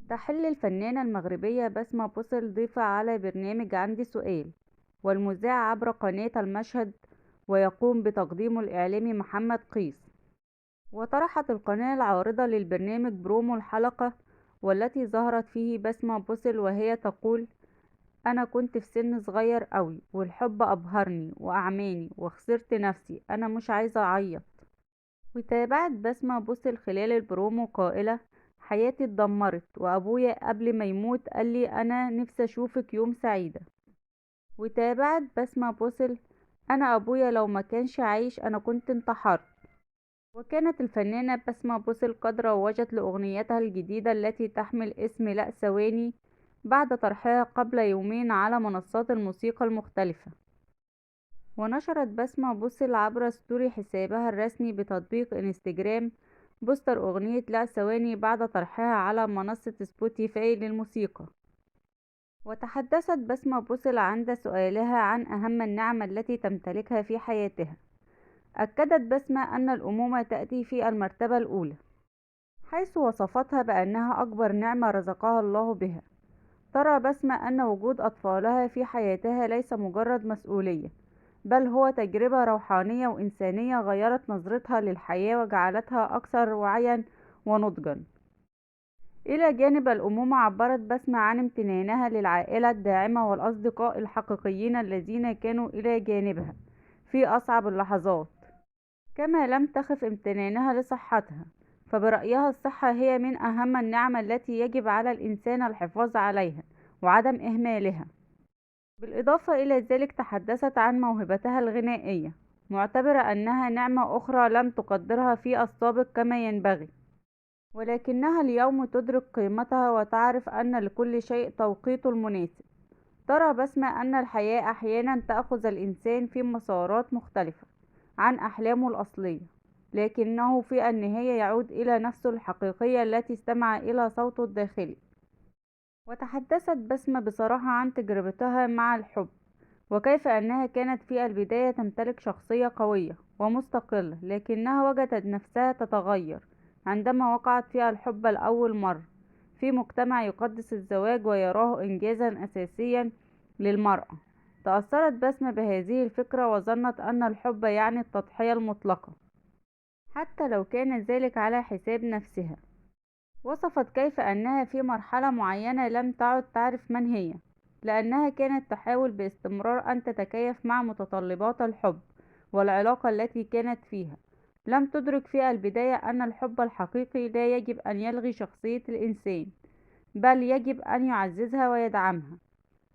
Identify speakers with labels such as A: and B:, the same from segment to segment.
A: تحل الفنانة المغربية بسمة بوسل ضيفة على برنامج عندي سؤال، والمذيع عبر قناة المشهد، ويقوم بتقديمه الإعلامي محمد قيس. وطرحت القناة العارضة للبرنامج برومو الحلقة، والتي ظهرت فيه بسمة بوسل وهي تقول: أنا كنت في سن صغير قوي والحب أبهرني وأعماني وخسرت نفسي، أنا مش عايزة أعيط. وتابعت بسمة بوسل خلال البرومو قائلة: حياتي اتدمرت وأبويا قبل ما يموت قالي أنا نفسي أشوفك يوم سعيدة. وتابعت بسمة بوسل: أنا أبويا لو ما كانش عايش أنا كنت انتحرت. وكانت الفنانة بسمة بوسل قد روجت لأغنيتها الجديدة التي تحمل اسم لأ ثواني بعد طرحها قبل يومين على منصات الموسيقى المختلفة. ونشرت بسمة بوسل عبر ستوري حسابها الرسمي بتطبيق انستجرام بوستر أغنية لا ثواني بعد طرحها على منصة سبوتيفاي للموسيقى. وتحدثت بسمة بوسل عند سؤالها عن أهم النعم التي تمتلكها في حياتها. أكدت بسمة أن الأمومة تأتي في المرتبة الأولى، حيث وصفتها بأنها أكبر نعمة رزقها الله بها. ترى بسمة أن وجود أطفالها في حياتها ليس مجرد مسؤولية، بل هو تجربة روحانية وإنسانية غيرت نظرتها للحياة وجعلتها أكثر وعيا ونضجا. إلى جانب الأمومة، عبرت بسمة عن امتنانها للعائلة الداعمة والأصدقاء الحقيقيين الذين كانوا إلى جانبها في أصعب اللحظات. كما لم تخف امتنانها لصحتها، فبرأيها الصحة هي من أهم النعم التي يجب على الإنسان الحفاظ عليها وعدم إهمالها. بالإضافة إلى ذلك، تحدثت عن موهبتها الغنائية، معتبرة أنها نعمة أخرى لم تقدرها في السابق كما ينبغي، ولكنها اليوم تدرك قيمتها وتعرف أن لكل شيء توقيته المناسب. ترى بسمة أن الحياة أحيانا تأخذ الإنسان في مسارات مختلفة عن أحلامه الأصلية، لكنه في النهاية يعود إلى نفسه الحقيقية التي استمع إلى صوته الداخلي. وتحدثت بسمة بصراحة عن تجربتها مع الحب، وكيف أنها كانت في البداية تمتلك شخصية قوية ومستقلة، لكنها وجدت نفسها تتغير عندما وقعت في الحب لأول مرة في مجتمع يقدس الزواج ويراه إنجازا أساسيا للمرأة. تأثرت بسمة بهذه الفكرة وظنت أن الحب يعني التضحية المطلقة، حتى لو كان ذلك على حساب نفسها. وصفت كيف أنها في مرحلة معينة لم تعد تعرف من هي، لأنها كانت تحاول باستمرار أن تتكيف مع متطلبات الحب والعلاقة التي كانت فيها. لم تدرك في البداية أن الحب الحقيقي لا يجب أن يلغي شخصية الإنسان، بل يجب أن يعززها ويدعمها.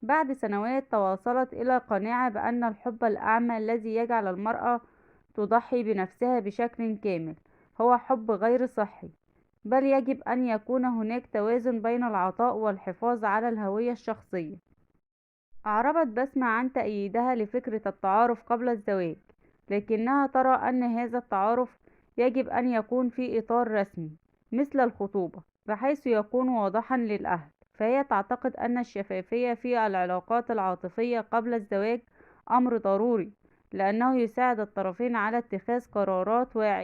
A: بعد سنوات، توصلت إلى قناعة بأن الحب الأعمى الذي يجعل المرأة تضحي بنفسها بشكل كامل هو حب غير صحي، بل يجب أن يكون هناك توازن بين العطاء والحفاظ على الهوية الشخصية. أعربت بسمة عن تأييدها لفكرة التعارف قبل الزواج، لكنها ترى أن هذا التعارف يجب أن يكون في إطار رسمي مثل الخطوبة، بحيث يكون واضحا للأهل. فهي تعتقد أن الشفافية في العلاقات العاطفية قبل الزواج أمر ضروري، لأنه يساعد الطرفين على اتخاذ قرارات واعية